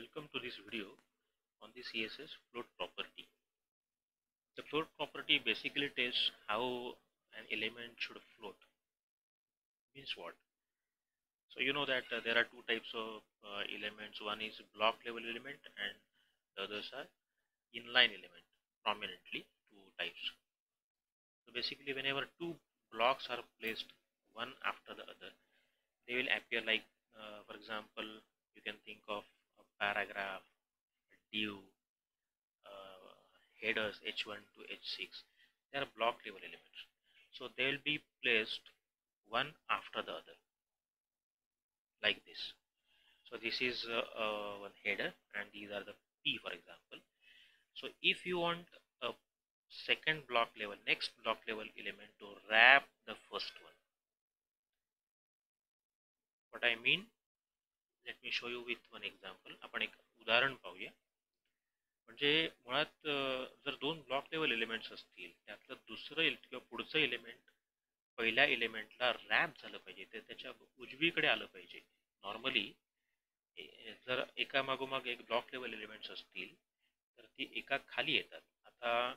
Welcome to this video on the CSS float property. The float property basically tells how an element should float. Means what? So you know that there are two types of elements. One is block level element and the others are inline element. Prominently two types. So basically whenever two blocks are placed one after the other, they will appear like for example you can think of a paragraph, a div, uh, headers h1 to h6. They are block level elements, so they will be placed one after the other like this. So this is one header and these are the p, for example. So if you want a second block level, next block level element to wrap the first one, what I mean, let me show you with one example. आपण एक उदाहरण पाहूया. म्हणजे मुळात जर दोन block level elements असतील, त्यातलं दुसरं किंवा पुढचं एलिमेंट पहिल्या एलिमेंटला रॅप झालं पाहिजे, ते त्याच्या उजवीकडे आलं पाहिजे. नॉर्मली जर एका मागोमाग एक ब्लॉक लेवल एलिमेंट्स असतील तर ती एका खाली येतात. आता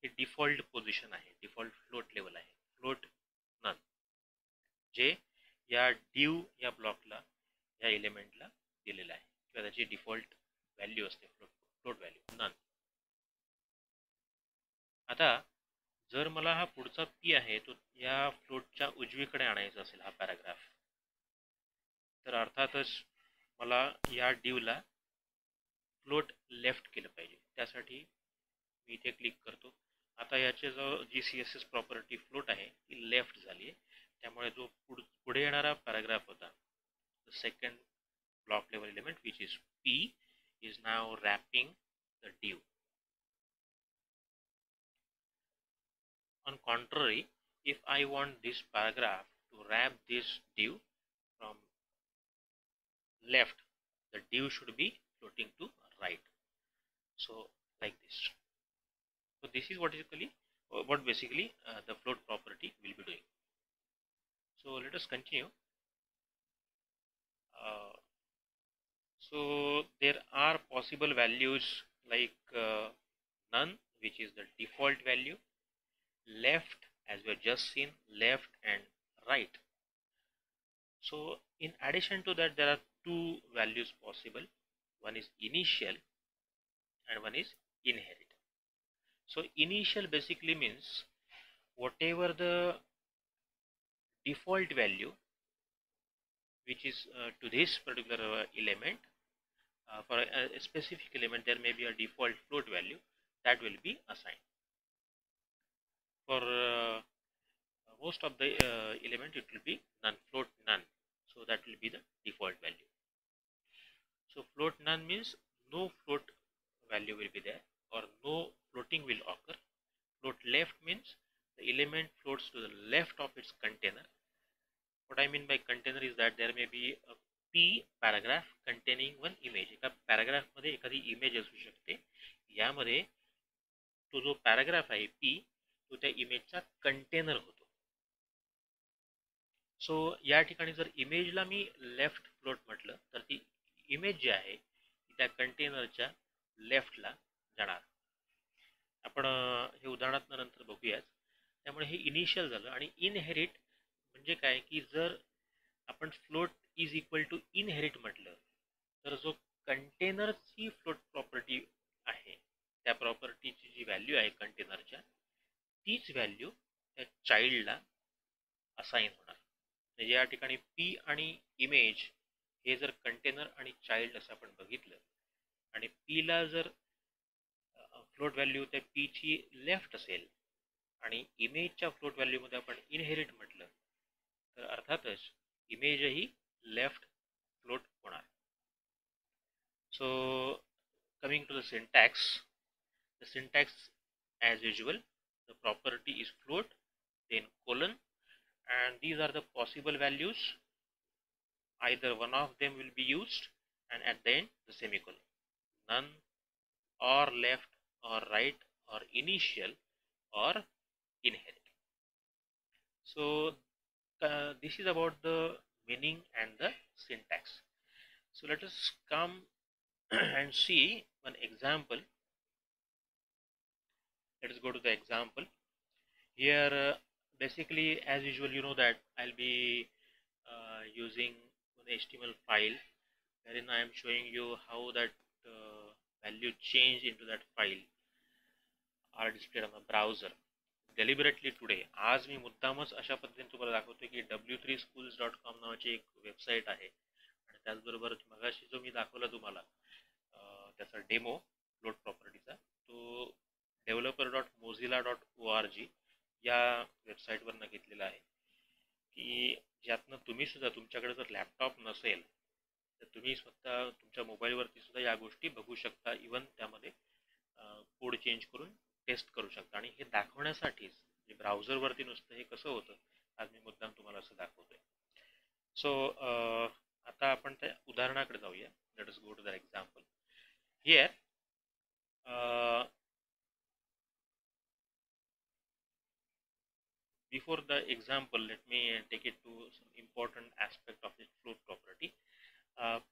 हे डिफॉल्ट पोझिशन आहे, डिफॉल्ट फ्लोट लेवल आहे, फ्लोट नन, जे या डिव या ब्लॉकला या एलिमेंटला दिलेला आहे किंवा त्याची डिफॉल्ट व्हॅल्यू असते, फ्लोट व्हॅल्यू नन. आता जर मला हा पुढचा पी आहे तो या फ्लोटच्या उजवीकडे आणायचा असेल, हा पॅराग्राफ, तर अर्थातच मला या डिवला फ्लोट लेफ्ट केलं पाहिजे. त्यासाठी मी इथे क्लिक करतो. आता याचे जो जी CSS प्रॉपर्टी फ्लोट आहे ती लेफ्ट झाली आहे. त्यामुळे जो पुढे येणारा पॅराग्राफ होता, the second block level element, which is p, is now wrapping the div. On contrary, if I want this paragraph to wrap this div from left, the div should be floating to right. So like this. So this is what basically the float property will be doing. So let us continue. So there are possible values like none, which is the default value, left, as we have just seen, left and right. So in addition to that, there are two values possible. One is initial and one is inherit. So initial basically means whatever the default value which is to this particular element, for a specific element there may be a default float value that will be assigned. For most of the element it will be none, float none, so that will be the default value. So float none means no float value will be there or no floating will occur. Float left means the element floats to the left of its container. What I mean by container is that there may be a p paragraph containing one image. एका paragraph मध्ये एखादी image असू शकते. यामध्ये तो जो paragraph आहे p तो त्या इमेजचा कंटेनर होतो. सो या ठिकाणी जर इमेजला मी लेफ्ट फ्लोट म्हटलं तर ती इमेज जी आहे ती त्या कंटेनरच्या लेफ्टला जाणार. आपण हे उदाहरणात नंतर बघूयाच. त्यामुळे हे इनिशियल झालं. आणि इनहेरिट म्हणजे काय की जर आपण float is equal to inherit म्हटलं तर जो कंटेनरची फ्लोट प्रॉपर्टी आहे त्या प्रॉपर्टीची जी व्हॅल्यू आहे कंटेनरच्या, तीच व्हॅल्यू त्या चाइल्डला असाइन होणार. म्हणजे या ठिकाणी पी आणि इमेज हे जर कंटेनर आणि चाइल्ड असं आपण बघितलं आणि पी ला जर फ्लोट व्हॅल्यू त्या पी ची लेफ्ट असेल आणि इमेजच्या फ्लोट व्हॅल्यू मध्ये आपण इनहेरिट म्हटलं तर अर्थातच इमेजही लेफ्ट फ्लोट होणार. So coming to the syntax, the syntax as usual, the property is float, then colon, and these are the possible values. Either one of them will be used and at the end the semicolon. None or left or right or initial or inherit. So this is about the meaning and the syntax. So let us come and see one example. Let's go to the example. Here, basically, as usual, you know that I'll be using an HTML file wherein I am showing you how that value change into that file are displayed on the browser. Deliberately today, आज मी मुद्दामच अशा पद्धतीने तुम्हाला दाखवतो की w3schools.com नावाची एक website आहे आणि त्याचबरोबर मगाशी जो मी दाखवला तुम्हाला त्याचा डेमो फ्लोट प्रॉपर्टीचा तो developer.mozilla.org या वेबसाईटवरनं घेतलेला आहे की ज्यातनं तुम्ही सुद्धा तुमच्याकडे जर लॅपटॉप नसेल तर तुम्ही स्वतः तुमच्या मोबाईलवरती सुद्धा या गोष्टी बघू शकता. इवन त्यामध्ये कोड चेंज करून टेस्ट करू शकता आणि हे दाखवण्यासाठीच म्हणजे ब्राउझरवरती नुसतं हे कसं होतं आज मी मुद्दाम तुम्हाला असं दाखवतोय. सो आता आपण त्या उदाहरणाकडे जाऊया. Let us go to the example. Here before the example, let me take it to some important aspect of this float property.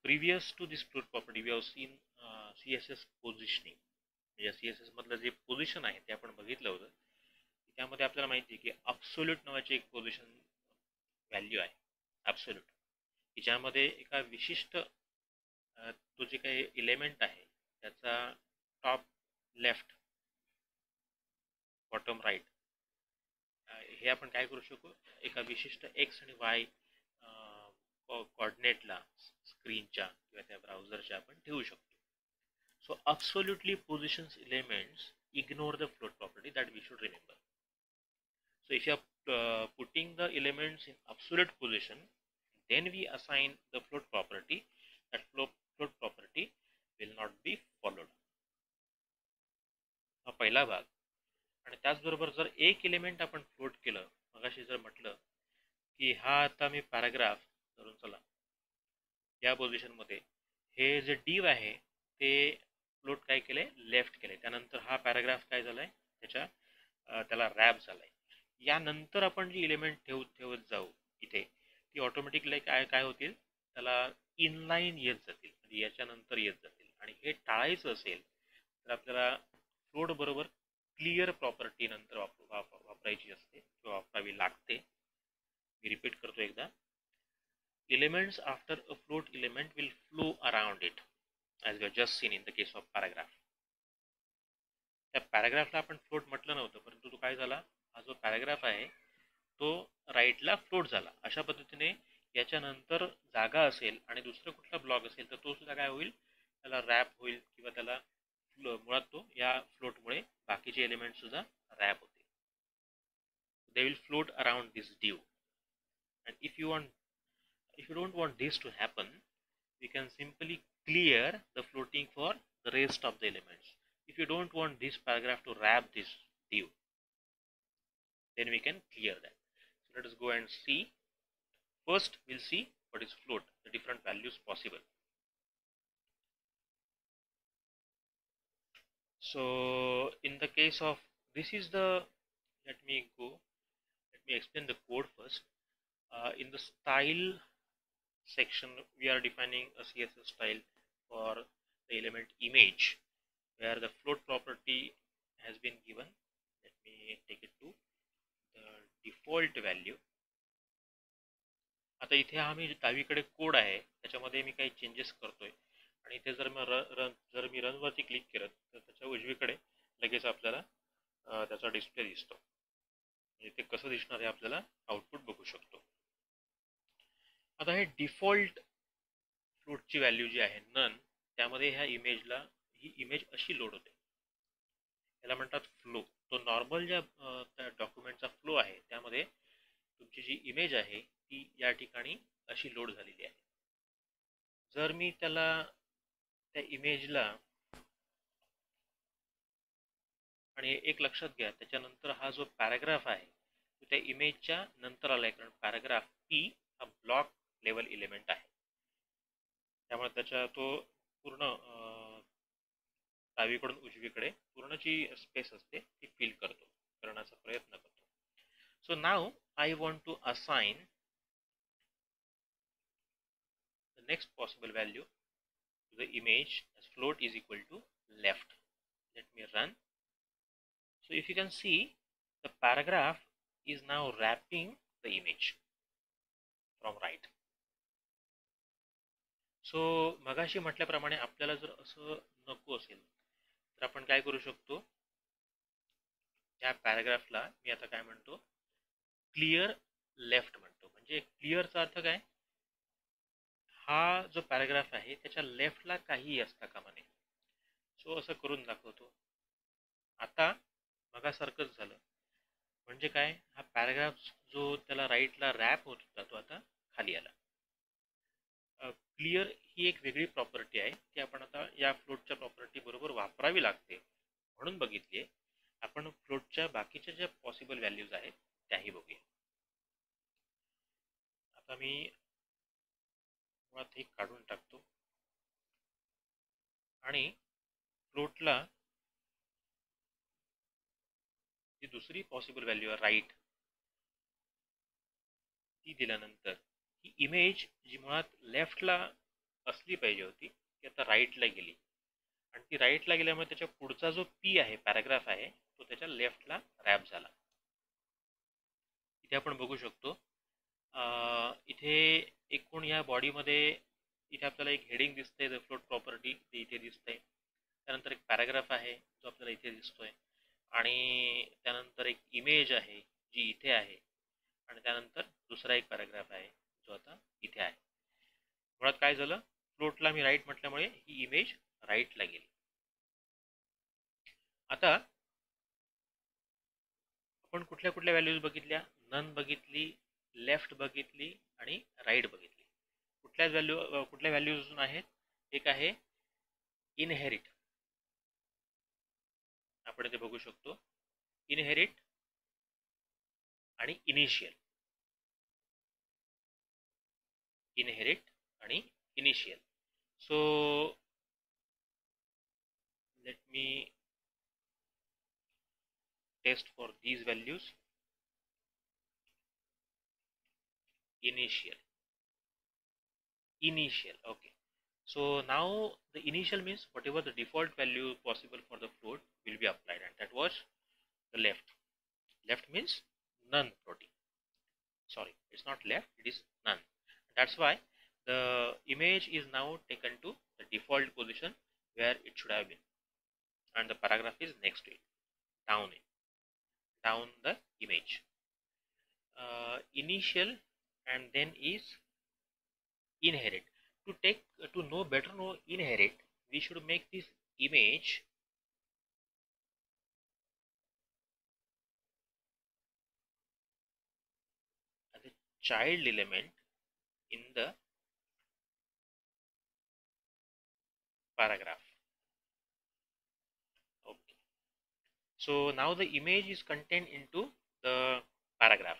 Previous to this float property, we have seen CSS positioning. या CSS मधलं जे position आहे ते आपण बघितलं होतं. त्यामध्ये आपल्याला माहिती आहे की अब्सोल्यूट नावाची एक पोझिशन व्हॅल्यू आहे. अब्सोल्यूट की ज्यामध्ये एका विशिष्ट तो जे काही एलिमेंट आहे त्याचा टॉप लेफ्ट बॉटम राईट हे आपण काय करू शकू एका विशिष्ट एक्स आणि वाय कोऑर्डिनेटला स्क्रीनच्या किंवा त्या ब्राउझरच्या आपण ठेवू शकतो. So absolutely positions elements ignore the float property, that we should remember. So if you are putting the elements in absolute position, then we assign the float property. That float property will not be followed. हा पहिला भाग. आणि त्याचबरोबर जर एक element आपण float केलं मगाशी जर म्हटलं की हा आता मी पॅराग्राफ धरून चला या पोझिशन मध्ये हे जे डिव आहे ते फ्लोट काय केले लेफ्ट केले. त्यानंतर हा पॅराग्राफ काय झालाय त्याला रॅप झालाय. यानंतर आपण जी एलिमेंट ठेवत जाऊ इथे ती ऑटोमॅटिकली काय होतील त्याला इनलाईन येत जातील म्हणजे याच्यानंतर येत जातील. आणि हे टाळायचं असेल तर आपल्याला फ्लोट बरोबर क्लिअर प्रॉपर्टी नंतर वापरायची असते किंवा वापरावी लागते. मी रिपीट करतो एकदा. Elements after a float element will flow around it, as we have just seen in the case of paragraph. त्या पॅराग्राफला आपण फ्लोट म्हटलं नव्हतं परंतु तो काय झाला हा जो पॅराग्राफ आहे तो राईटला फ्लोट झाला. अशा पद्धतीने याच्यानंतर जागा असेल आणि दुसरा कुठला ब्लॉक असेल तर तो सुद्धा काय होईल त्याला रॅप होईल किंवा त्याला मुळात तो या फ्लोटमुळे बाकीचे एलिमेंट सुद्धा रॅप होतील. They will float around this due. And if you don't want this to happen, we can simply clear the floating for the rest of the elements. If you don't want this paragraph to wrap this div, then we can clear that. So let us go and see. First we'll see what is float, the different values possible. So in the case of this is the, let me explain the code first. In the style section we are defining a CSS style for the element image where the float property has been given. Let me take it to the default value. आता इथे हा मी डावीकडे code आहे त्याच्यामध्ये मी काही changes करतोय आणि इथे जर मी रन वरती क्लिक केलं तर त्याच्या उजवीकडे लगेच आपल्याला त्याचा डिस्प्ले दिसतो. म्हणजे ते कसं दिसणार हे आपल्याला आउटपुट बघू शकतो. आता हे डिफॉल्ट फ्लोटची व्हॅल्यू जी आहे नन त्यामध्ये ह्या इमेजला ही इमेज अशी लोड होते. याला म्हणतात फ्लो. तो नॉर्मल ज्या डॉक्युमेंटचा फ्लो आहे त्यामध्ये तुमची जी इमेज आहे ती या ठिकाणी अशी लोड झालेली आहे. जर मी त्याला त्या इमेजला आणि एक लक्षात घ्या त्याच्यानंतर हा जो पॅराग्राफ आहे तो त्या इमेजच्या नंतर आलाय कारण पॅराग्राफ पी हा ब्लॉक लेवल एलिमेंट आहे. त्यामुळे त्याच्या तो पूर्ण डावीकडून उजवीकडे पूर्ण जी स्पेस असते ती फिल करण्याचा प्रयत्न करतो. So now I want to assign the next possible value to the image as float is equal to left. Let me run. So if you can see, the paragraph is now wrapping the image from right. सो मगाशी म्हटल्याप्रमाणे आपल्याला जर असं नको असेल तर आपण काय करू शकतो, या पॅराग्राफला मी आता काय म्हणतो, क्लिअर लेफ्ट म्हणतो. म्हणजे क्लिअरचा अर्थ काय, हा जो पॅराग्राफ आहे त्याच्या लेफ्टला काहीही असता कामा नये. सो असं करून दाखवतो. आता मगासारखंच झालं. म्हणजे काय, हा पॅराग्राफ जो त्याला राईटला रॅप होत होता तो आता खाली आला. क्लिअर ही एक वेगळी प्रॉपर्टी आहे, ती आपण आता या फ्लोटच्या प्रॉपर्टी बरोबर वापरावी लागते म्हणून बघितली आहे. आपण फ्लोटच्या बाकीच्या ज्या पॉसिबल व्हॅल्यूज आहेत त्याही बघूया. आता मी मुळात हे काढून टाकतो आणि फ्लोटला जी दुसरी पॉसिबल व्हॅल्यू आहे राईट, ती दिल्यानंतर ही इमेज जी मुळात लेफ्टला असली पाहिजे होती ती आता राईटला गेली, आणि ती राईटला गेल्यामुळे त्याच्या पुढचा जो पी आहे, पॅराग्राफ आहे, तो त्याच्या लेफ्टला रॅप झाला. इथे आपण बघू शकतो, इथे एकूण या बॉडीमध्ये इथे आपल्याला एक हेडिंग दिसतंय, द फ्लोट प्रॉपर्टी ते इथे दिसतंय. त्यानंतर एक पॅराग्राफ आहे जो आपल्याला इथे दिसतोय, आणि त्यानंतर एक इमेज आहे जी इथे आहे, आणि त्यानंतर दुसरा एक पॅराग्राफ आहे जो आता इथे आहे. मुळात काय झालं, फ्लोटला मी राईट म्हटल्यामुळे ही इमेज राईटला गेली. आता आपण कुठल्या कुठल्या व्हॅल्यूज बघितल्या, नन बघितली, लेफ्ट बघितली आणि राईट बघितली. कुठल्या व्हॅल्यूज आहेत, एक आहे इनहेरिट, आपण इथे बघू शकतो इनहेरिट आणि इनिशियल. इनहेरिट आणि initial. So let me test for these values. Initial, okay. So now the initial means whatever the default value possible for the float will be applied, and that was the left. Left means none floating. Sorry, it's not left, it is none. That's why the image is now taken to the default position where it should have been, and the paragraph is next to it, down the image. Initial and then is inherit. To know better know inherit, we should make this image as a child element in the paragraph. Okay, so now the image is contained into the paragraph,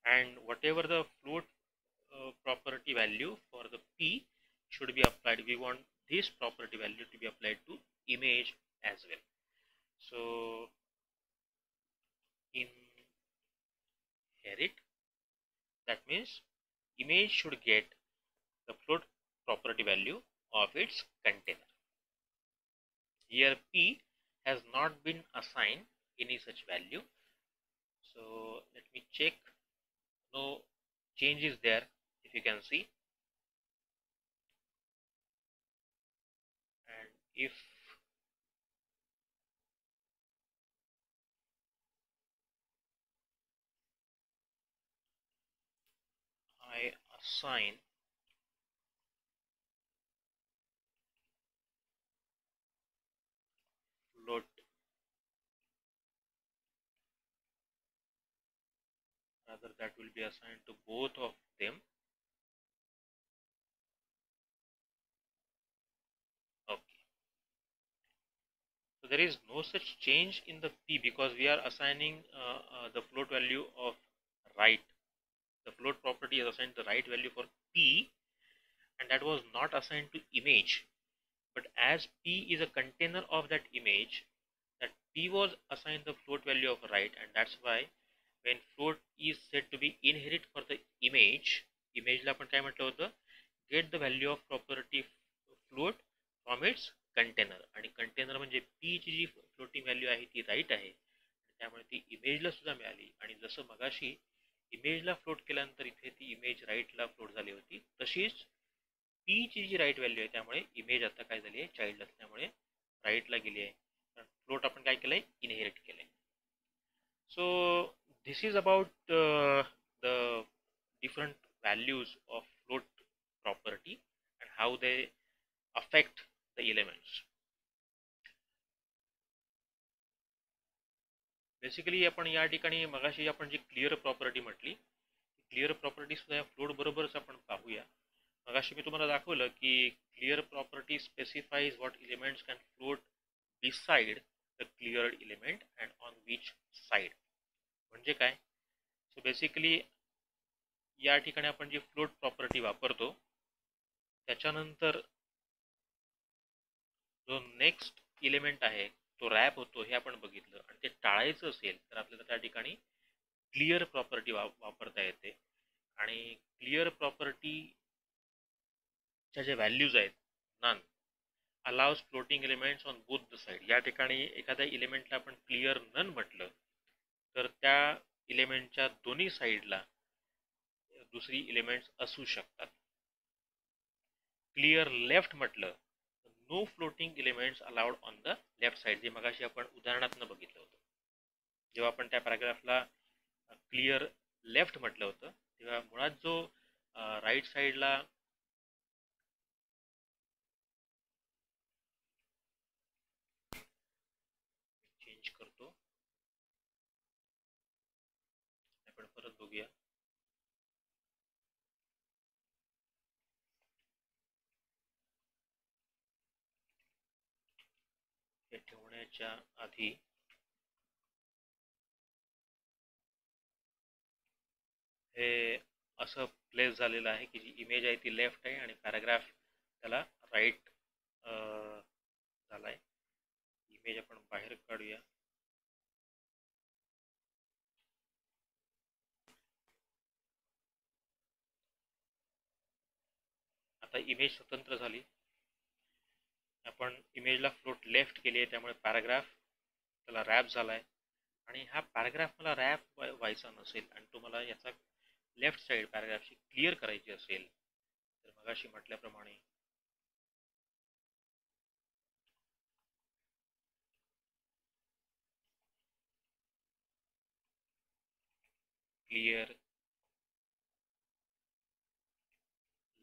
and whatever the float property value for the p should be applied, we want this property value to be applied to image as well. So inherit, that means image should get the float property value of its container. Here p has not been assigned any such value, so let me check. No changes there, if you can see. And if I assign float, rather that will be assigned to both of them. Okay, so there is no such change in the p because we are assigning the float value of right. The float property is assigned the right value for p, and that was not assigned to image. But as p is a container of that image, that p was assigned the float value of right, and that's why when float is said to be inherit for the image, ला आपण काय म्हटलं होतं, get the value of property float from its container, आणि container म्हणजे P ची जी floating value आहे ती right आहे, त्यामुळे ती इमेजला सुद्धा मिळाली. आणि जसं मगाशी इमेजला फ्लोट केल्यानंतर इथे ती इमेज राईटला फ्लोट झाली होती, तशीच पी ची जी राईट व्हॅल्यू आहे त्यामुळे इमेज आता काय झाली आहे, चाइल्ड असल्यामुळे राईटला गेली आहे. फ्लोट आपण काय केलंय, इनहेरिट केलंय. So this is about the different values of float property and how they affect the elements. Basically आपण या ठिकाणी मगाशी आपण जी क्लिअर प्रॉपर्टी म्हटली, क्लिअर प्रॉपर्टी सुद्धा या फ्लोट बरोबरच आपण पाहूया. मगाशी मी तुम्हाला दाखवलं की clear property specifies what elements can float beside the cleared element and on which side. म्हणजे काय, सो बेसिकली या ठिकाणी आपण जी फ्लोट प्रॉपर्टी वापरतो त्याच्यानंतर जो नेक्स्ट एलिमेंट आहे तो रॅप होतो हे आपण बघितलं. आणि ते टाळायचं असेल तर आपल्याला त्या ठिकाणी क्लिअर प्रॉपर्टी वापरता येते. आणि क्लिअर प्रॉपर्टीच्या ज्या व्हॅल्यूज आहेत, none allows floating elements on both the side. या ठिकाणी एखाद्या एलिमेंटला आपण क्लिअर नन म्हटलं तर त्या एलिमेंटच्या दोन्ही साईडला दुसरी एलिमेंट्स असू शकतात. क्लिअर लेफ्ट म्हटलं no floating elements allowed on the left side, जे मगाशी आपण उदाहरणातनं बघितलं होतं. जेव्हा आपण त्या पॅराग्राफला क्लिअर लेफ्ट म्हटलं होतं तेव्हा मुळात जो राईट साइडला चेंज करतो, आपण परत बघूया. हे ठेवण्याच्या आधी हे असं प्लेस झालेलं आहे की जी इमेज आहे ती लेफ्ट आहे आणि पॅराग्राफ त्याला राईट झालाय. इमेज आपण बाहेर काढूया. आता इमेज स्वतंत्र झाली. आपण इमेजला फ्लोट लेफ्ट केली आहे त्यामुळे पॅराग्राफ त्याला रॅप झालाय. आणि हा पॅराग्राफ मला रॅप व्हायचा नसेल आणि तुम्हाला याचा लेफ्ट साइड पॅराग्राफची क्लिअर करायची असेल तर मगाशी म्हटल्याप्रमाणे क्लिअर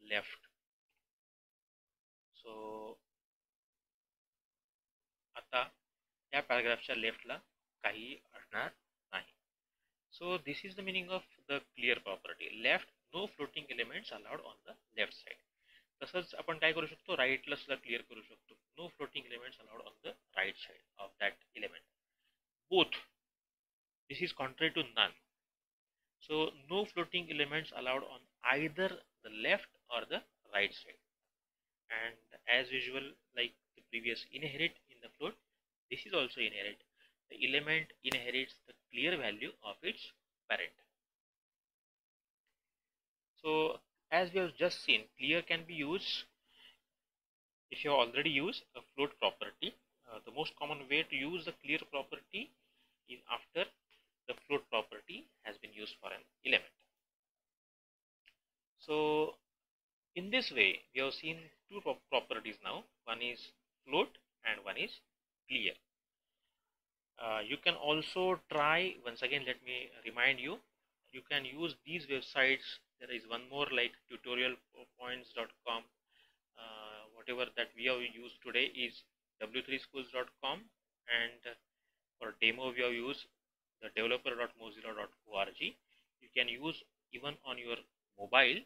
लेफ्ट. सो आता या पॅराग्राफच्या लेफ्टला काही असणार नाही. So this is the meaning of the clear property. Left no floating elements allowed on the left side. तसंच आपण काय करू शकतो, राईटला सुद्धा क्लिअर करू शकतो. No floating elements allowed on the right side of that element. Both. This is contrary to none. So no floating elements allowed on either the left or the right side. And as usual, like the previous inherit in the float, this is also inherit. The element inherits the clear value of its parent. So as we have just seen, clear can be used if you already use a float property. The most common way to use the clear property is after the float property has been used for an element. So in this way we have seen two properties now. One is float and one is clear. You can also try, once again let me remind you, you can use these websites. There is one more like tutorialpoints.com. Whatever that we have used today is w3schools.com, and for demo we have used the developer.mozilla.org. You can use even on your mobile